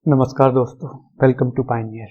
नमस्कार दोस्तों, welcome to Pioneer.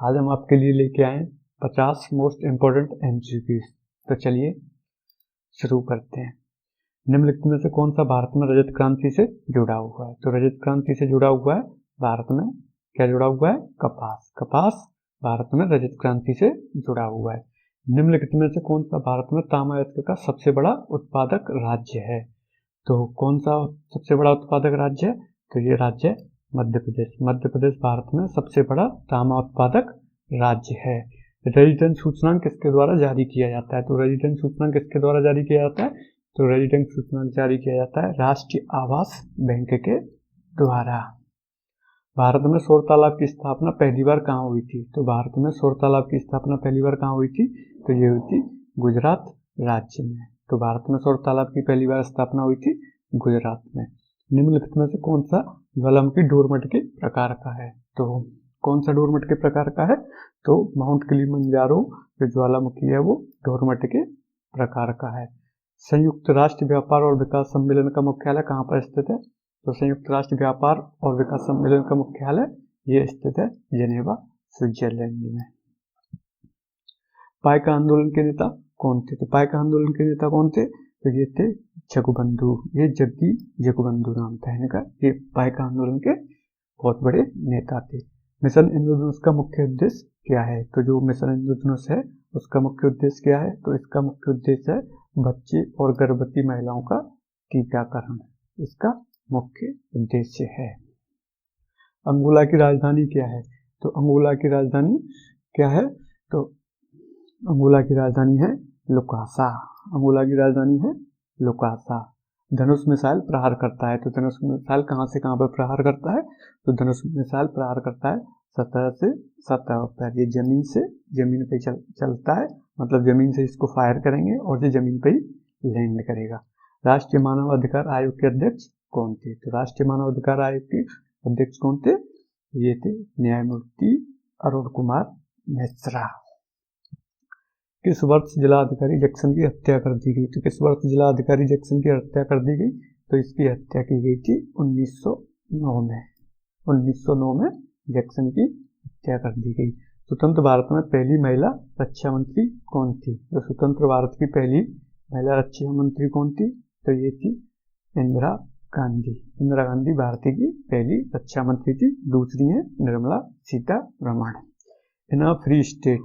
आज हम आपके लिए लेके आए 50 मोस्ट इम्पोर्टेंट एमसीक्यूज। तो चलिए शुरू करते हैं। निम्नलिखित में से कौन सा भारत में रजत क्रांति से जुड़ा हुआ है? तो रजत क्रांति से जुड़ा हुआ है भारत में क्या जुड़ा हुआ है? कपास। कपास भारत में रजत क्रांति से जुड़ा हुआ है। निम्नलिखित में से कौन सा भारत में तांबा अयस्क का सबसे बड़ा उत्पादक राज्य है? तो कौन सा सबसे बड़ा उत्पादक राज्य है? तो ये राज्य है मध्य प्रदेश। मध्य प्रदेश भारत में सबसे बड़ा तांबा उत्पादक राज्य है। रेजिडेंट सूचनांक किसके द्वारा जारी किया जाता है? तो रेजिडेंट सूचनांक किसके द्वारा जारी किया जाता है? तो रेजिडेंट सूचनांक जारी किया जाता है राष्ट्रीय आवास बैंक के द्वारा। भारत में सौर तालाब की स्थापना पहली बार कहाँ हुई थी? तो भारत में सौर तालाब की स्थापना पहली बार कहाँ हुई थी? तो ये हुई थी गुजरात राज्य में। तो भारत में सौर तालाब की पहली बार स्थापना हुई थी गुजरात में। निम्नलिखित में से कौन सा ज्वालामुखी डोरमट के प्रकार का है? तो कौन सा डोरमट के प्रकार का है? तो माउंट किलिमंजारो जो ज्वालामुखी है वो डोरमट के प्रकार का है। संयुक्त राष्ट्र व्यापार और विकास सम्मेलन का मुख्यालय कहाँ पर स्थित है? तो संयुक्त राष्ट्र व्यापार और विकास सम्मेलन का मुख्यालय ये स्थित है जेनेवा, स्विट्जरलैंड में। पाइका आंदोलन के नेता कौन थे? तो पाइका आंदोलन के नेता कौन थे? तो ये थे जगबंधु। ये जग्गी जगबंधु नाम था इनका। ये पाइका आंदोलन के बहुत बड़े नेता थे। मिशन इंद्रधनुष का मुख्य उद्देश्य क्या है? तो जो मिशन इंद्रधनुष है उसका मुख्य उद्देश्य क्या है? तो इसका मुख्य उद्देश्य है बच्चे और गर्भवती महिलाओं का टीकाकरण। इसका मुख्य उद्देश्य है। अंगोला की राजधानी क्या है? तो अंगोला की राजधानी क्या है? तो अंगोला की राजधानी है लुकासा। अंगोला की राजधानी है लुकासा। धनुष मिसाइल प्रहार करता है। तो धनुष मिसाइल कहाँ से कहाँ पर प्रहार करता है? तो धनुष मिसाइल प्रहार करता है सतह से सतह पर। ये जमीन से जमीन पे चलता है, मतलब जमीन से इसको फायर करेंगे और ये जमीन पे ही लैंड करेगा। राष्ट्रीय मानव अधिकार आयोग के अध्यक्ष कौन थे? तो राष्ट्रीय मानव अधिकार आयोग के अध्यक्ष कौन थे? ये थे न्यायमूर्ति अरुण कुमार मिश्रा। किस वर्ष जिलाधिकारी जैक्सन की हत्या कर दी गई? तो किस वर्ष जिलाधिकारी जैक्सन की हत्या कर दी गई? तो इसकी हत्या की गई थी 1909 में। 1909 में जैक्सन की हत्या कर दी गई। स्वतंत्र भारत में पहली महिला रक्षा मंत्री कौन थी? तो स्वतंत्र भारत की पहली महिला रक्षा मंत्री कौन थी? तो ये थी इंदिरा गांधी। इंदिरा गांधी भारत की पहली रक्षा मंत्री थी। दूसरी है Nirmala Sitharaman. In a free state,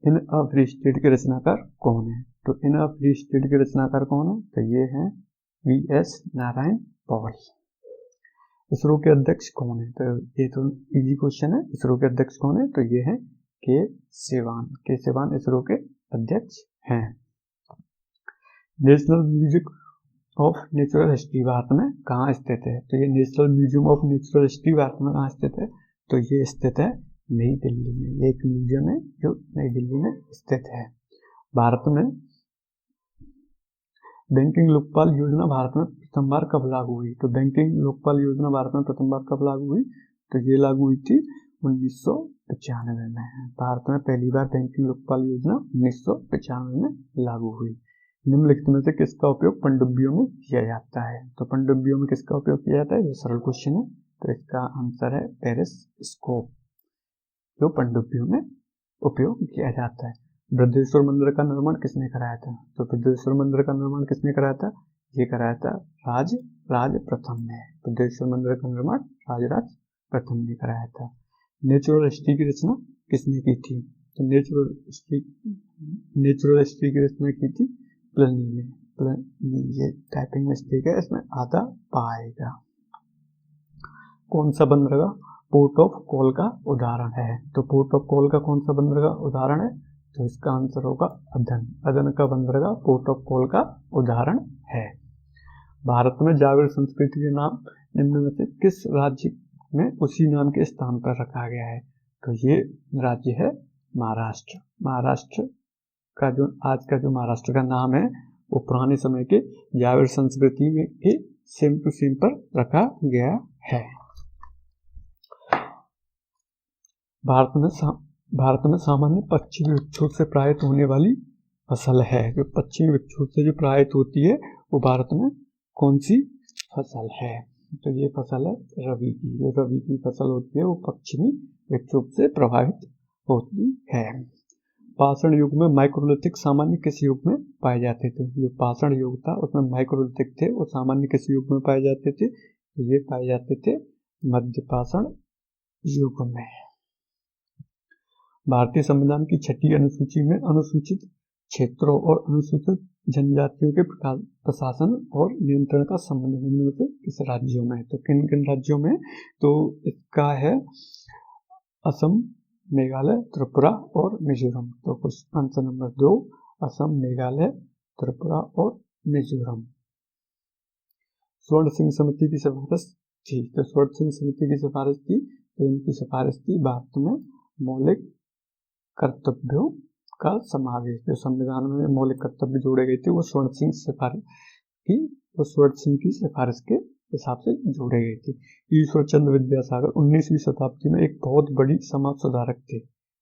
in a free state के रचनाकार कौन है? तो इन अ फ्री स्टेट के रचनाकार कौन है? तो ये हैं वी.एस. नारायण पॉल। इसरो के अध्यक्ष कौन है? तो ये तो इजी क्वेश्चन है। इसरो के अध्यक्ष कौन है? तो ये है के सिवान। के सिवान इसरो के अध्यक्ष हैं। National museum of natural history Bharat में कहाँ स्थित है? तो ये national museum of natural history Bharat में कहाँ स्थित है? तो ये स्थित है नई दिल्ली में। ये एक म्यूजियम है जो नई दिल्ली में स्थित है। भारत में बैंकिंग लोकपाल योजना भारत में प्रथम बार कब लागू हुई? तो बैंकिंग लोकपाल योजना भारत में प्रथम बार कब लागू हुई? तो ये लागू हुई थी 1995 में। भारत में पहली बार बैंकिंग लोकपाल योजना 1995 में लागू हुई। निम्नलिखित में से किसका उपयोग पनडुब्बियों में किया जाता है? तो पनडुब्बियों में किसका उपयोग किया जाता है? ये सरल क्वेश्चन है। तो इसका आंसर है पेरिस्कोप, जो पनडुब्बियों में उपयोग किया जाता है। बृहदेश्वर मंदिर का निर्माण किसने कराया था? तो बृहदेश्वर मंदिर का निर्माण किसने कराया था? ये कराया था राज प्रथम ने। बृहदेश्वर मंदिर का निर्माण राज प्रथम ने कराया था। नेचुरल हिस्ट्री की रचना किसने की थी? तो नेचुरल हिस्ट्री की रचना की थी प्लिनी ने। ये टाइपिंग मिस्टेक है, इसमें आधा पाएगा। कौन सा बंदरगाह पोर्ट ऑफ कॉल का उदाहरण है? तो पोर्ट ऑफ कॉल का कौन सा बंदरगाह उदाहरण है? तो इसका आंसर होगा अदन। अदन का बंदरगाह पोर्ट ऑफ कॉल का उदाहरण है। भारत में जागृत संस्कृति के नाम निम्न में से किस राज्य में उसी नाम के स्थान पर रखा गया है? तो ये राज्य है महाराष्ट्र। महाराष्ट्र का जो आज का जो महाराष्ट्र का नाम है वो पुराने समय के जागृत संस्कृति में के सेम टू सेम पर रखा गया है। भारत में सामान्य पश्चिमी विक्षोभ से प्रभावित होने वाली फसल है। जो पश्चिमी विक्षोभ से जो प्रभावित होती है वो भारत में कौन सी फसल है? तो ये फसल है रबी की। जो रबी की फसल होती है वो पश्चिमी विक्षोभ से प्रभावित होती है। पाषाण युग में माइक्रोलिथिक सामान्य किस युग में पाए जाते थे? जो पाषाण युग था उसमें माइक्रोलिथिक थे वो सामान्य किस युग में पाए जाते थे? ये पाए जाते थे मध्य पाषाण युग में। भारतीय संविधान की 6ठी अनुसूची में अनुसूचित क्षेत्रों और अनुसूचित जनजातियों के प्रशासन और नियंत्रण का संबंध निम्न में से किस राज्यों में? तो किन किन राज्यों में? तो इसका है असम, मेघालय, त्रिपुरा और मिजोरम। तो question answer number 2 Assam, Meghalaya, Tripura और मिजोरम। स्वर्ण सिंह समिति की सिफारिश थी। तो स्वर्ण सिंह समिति की सिफारिश थी तो इनकी सिफारिश थी भारत में मौलिक कर्तव्यों का समावेश। जो संविधान में मौलिक कर्तव्य जोड़े गए थे वो स्वर्ण सिंह की सिफारिश के हिसाब से जोड़े गए थे। ईश्वर चंद्र विद्यासागर 19वीं शताब्दी में एक बहुत बड़ी समाज सुधारक थे।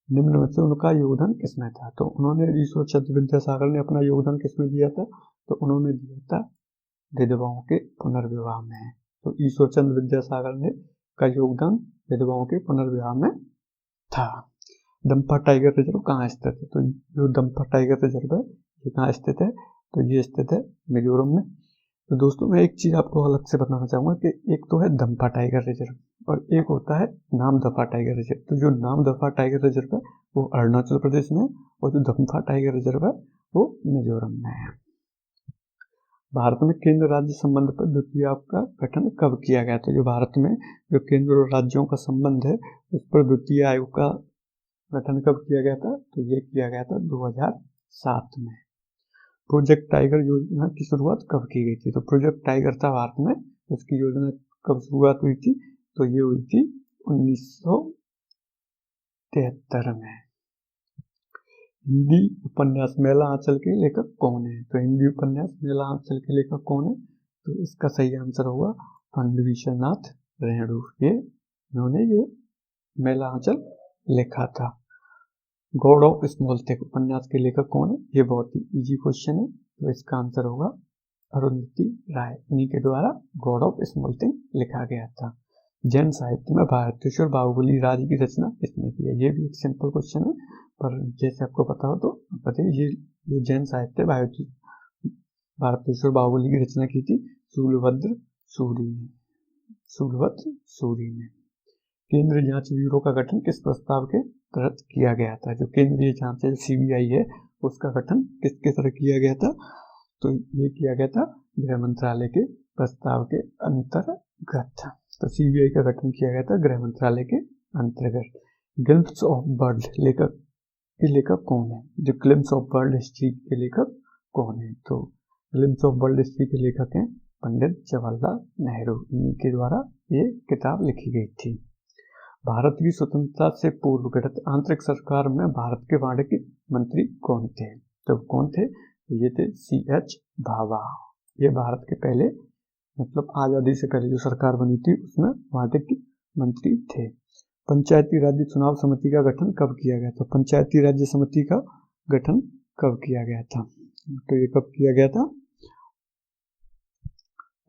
निम्न में से उनका योगदान किसमें था? तो उन्होंने ईश्वर चंद्र विद्यासागर ने अपना योगदान किसमें दिया था? तो उन्होंने दिया था विधवाओं के पुनर्विवाह में। तो ईश्वर चंद्र विद्यासागर ने का योगदान विधवाओं के पुनर्विवाह में था। दंपा टाइगर रिजर्व कहाँ स्थित है? तो जो दंपा टाइगर रिजर्व है ये कहाँ स्थित है? तो ये स्थित है मिजोरम में। तो दोस्तों मैं एक चीज आपको अलग से बताना चाहूंगा कि एक तो है दंपा टाइगर रिजर्व और एक होता है नामदफा टाइगर रिजर्व। तो जो नामदफा टाइगर रिजर्व है वो अरुणाचल प्रदेश में और जो दंपा टाइगर रिजर्व है वो मिजोरम में है। भारत में केंद्र राज्य संबंध पर द्वितीय का गठन कब किया गया? तो जो भारत में जो केंद्र और राज्यों का संबंध है उस पर द्वितीय आयोग का गठन कब किया गया था? तो ये किया गया था 2007 में। प्रोजेक्ट टाइगर योजना की शुरुआत कब की गई थी? तो प्रोजेक्ट टाइगर था भारत में, उसकी योजना कब शुरुआत हुई थी? तो ये हुई थी 1973 में। हिंदी उपन्यास मेला आंचल के लेखक कौन है? तो हिंदी उपन्यास मेला आंचल के लेखक कौन है? तो इसका सही आंसर होगा फंडविशरनाथ रेणु। इन्होंने ये मेला आंचल लिखा था। गॉड ऑफ स्मॉल थिंग उपन्यास के लेखक कौन है? ये बहुत ही इजी क्वेश्चन है तो इसका आंसर होगा अरुंधति राय। इन्हीं के द्वारा गॉड ऑफ स्मॉल थिंग लिखा गया था। जैन साहित्य में भारतेश्वर बाहुबली राज की रचना किसने की है? ये भी एक सिंपल क्वेश्चन है पर जैसे आपको पता हो तो बताइए। ये जो जैन साहित्य भारतेश्वर बाहुबली की रचना की थी शूलभद्र सूरी ने। केंद्रीय जांच ब्यूरो का गठन किस प्रस्ताव के तहत किया गया था? जो केंद्रीय जांच है सीबीआई है उसका गठन किसके तरह किया गया था? तो ये किया गया था गृह मंत्रालय के प्रस्ताव के अंतर्गत। तो सीबीआई का गठन किया गया था गृह मंत्रालय के अंतर्गत। ग्लिम्प्स ऑफ वर्ल्ड लेखक कौन है? जो ग्लिम्प्स ऑफ वर्ल्ड हिस्ट्री के लेखक कौन है? तो ग्लिम्प्स ऑफ वर्ल्ड हिस्ट्री के लेखक हैं पंडित जवाहरलाल नेहरू। इनके द्वारा ये किताब लिखी गई थी। भारत की स्वतंत्रता से पूर्व गठित आंतरिक सरकार में भारत के वाणिज्य मंत्री कौन थे? तो कौन थे? ये थे CH भाभा। ये भारत के पहले मतलब आजादी से पहले जो सरकार बनी थी उसमें वाणिज्य मंत्री थे। पंचायती राज्य चुनाव समिति का गठन कब किया गया था? पंचायती राज्य समिति का गठन कब किया गया था? तो ये कब किया गया था?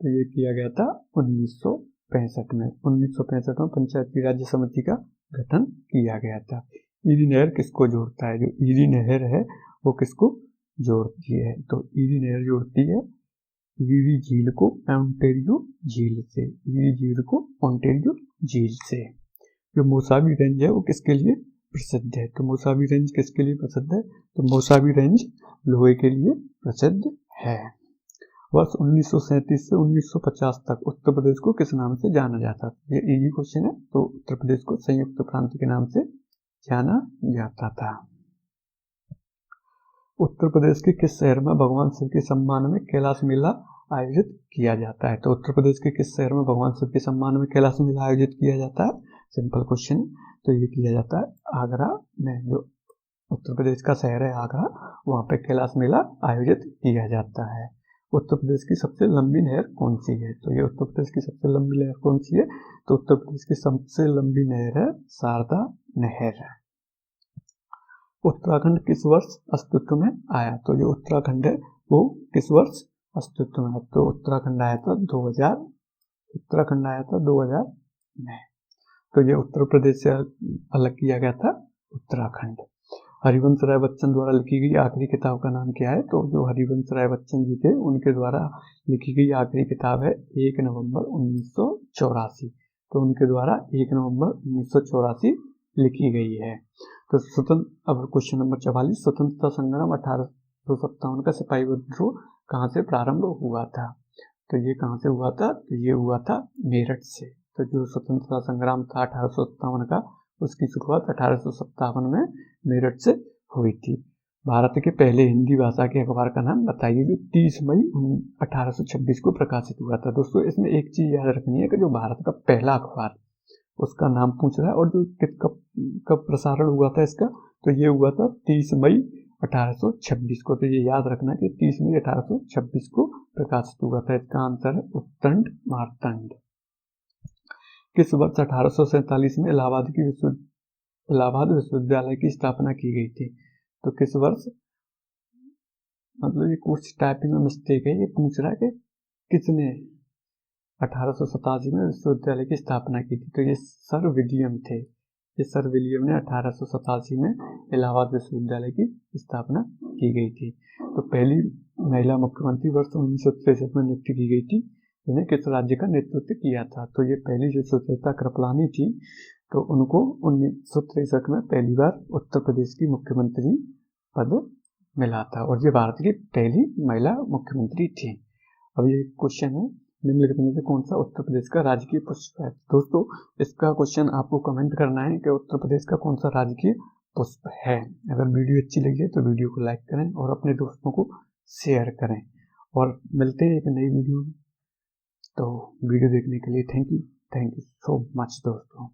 तो ये किया गया था 1965 में। 1965 में पंचायती राज्य समिति का गठन किया गया था। ईरी नहर किसको जोड़ता है? जो ईरी नहर है वो किसको जोड़ती है? तो ईरी नहर जोड़ती है ईरी झील को ओंटारियो झील से। ईरी झील को ओंटारियो झील से। जो मोसावी रेंज है वो किसके लिए प्रसिद्ध है? तो मोसावी रेंज किसके लिए प्रसिद्ध है? तो मोसावी रेंज लोहे के लिए प्रसिद्ध है। वर्ष 1937 से 1950 तक उत्तर प्रदेश को किस नाम से जाना जाता था? ये इजी क्वेश्चन है। तो उत्तर प्रदेश को संयुक्त प्रांत के नाम से जाना जाता था। उत्तर प्रदेश के किस शहर में भगवान शिव के सम्मान में कैलाश मेला आयोजित किया जाता है? तो उत्तर प्रदेश के किस शहर में भगवान शिव के सम्मान में कैलाश मेला आयोजित किया जाता है? सिंपल क्वेश्चन है। तो ये किया जाता है आगरा में। जो उत्तर प्रदेश का शहर है आगरा, वहाँ पे कैलाश मेला आयोजित किया जाता है। उत्तर प्रदेश की सबसे लंबी नहर कौन सी है? तो ये उत्तर प्रदेश की सबसे लंबी नहर कौन सी है? तो उत्तर प्रदेश की सबसे लंबी नहर है शारदा नहर। उत्तराखंड किस वर्ष अस्तित्व में आया? तो जो उत्तराखंड है वो किस वर्ष अस्तित्व में आया? तो उत्तराखंड आया था 2011 उत्तराखंड आया था 2000 में। तो ये उत्तर प्रदेश से अलग किया गया था उत्तराखंड। हरिवंश राय बच्चन द्वारा लिखी गई आखिरी किताब का नाम क्या है? तो जो हरिवंश राय बच्चन जी थे उनके द्वारा लिखी गई आखिरी किताब है 1 नवंबर 1984। तो उनके द्वारा 1 नवंबर 1984 लिखी गई है। तो अब क्वेश्चन नंबर 44, स्वतंत्रता संग्राम 1857 का सिपाही विद्रोह कहाँ से प्रारंभ हुआ था? तो ये कहाँ से हुआ था? तो ये हुआ था मेरठ से। तो जो स्वतंत्रता संग्राम था 1857 का, उसकी शुरुआत 1857 में मेरठ से हुई थी। भारत के पहले हिंदी भाषा के अखबार का नाम बताइए जो 30 मई 1826 को प्रकाशित हुआ था। दोस्तों इसमें एक चीज याद रखनी है कि जो भारत का पहला अखबार, उसका नाम पूछ रहा है, और जो कब प्रसारण हुआ था इसका, तो ये हुआ था 30 मई 1826 को। तो ये याद रखना कि 30 मई 1826 को प्रकाशित हुआ था। इसका आंसर है उत्तंड मार्तंड। किस वर्ष 1847 में इलाहाबाद विश्वविद्यालय की स्थापना की गई थी? तो किस वर्ष, मतलब ये कुछ टाइपिंग में मिस्टेक है, ये पूछ रहा है कि किसने 1887 में विश्वविद्यालय की स्थापना की थी? तो ये सर विलियम थे। ये सर विलियम ने 1887 में इलाहाबाद विश्वविद्यालय की स्थापना की गई थी। तो पहली महिला मुख्यमंत्री वर्ष 1963 में नियुक्त की गई थी, जिन्हें किस राज्य का नेतृत्व किया था? तो ये पहली जो सुचेता कृपलानी थी, तो उनको 1963 में पहली बार उत्तर प्रदेश की मुख्यमंत्री पद मिला था, और ये भारत की पहली महिला मुख्यमंत्री थी। अब ये क्वेश्चन है, निम्नलिखित में से कौन सा उत्तर प्रदेश का राजकीय पुष्प है? दोस्तों इसका क्वेश्चन आपको कमेंट करना है कि उत्तर प्रदेश का कौन सा राजकीय पुष्प है। अगर वीडियो अच्छी लगी है तो वीडियो को लाइक करें और अपने दोस्तों को शेयर करें, और मिलते हैं एक नई वीडियो में। तो वीडियो देखने के लिए थैंक यू सो मच दोस्तों।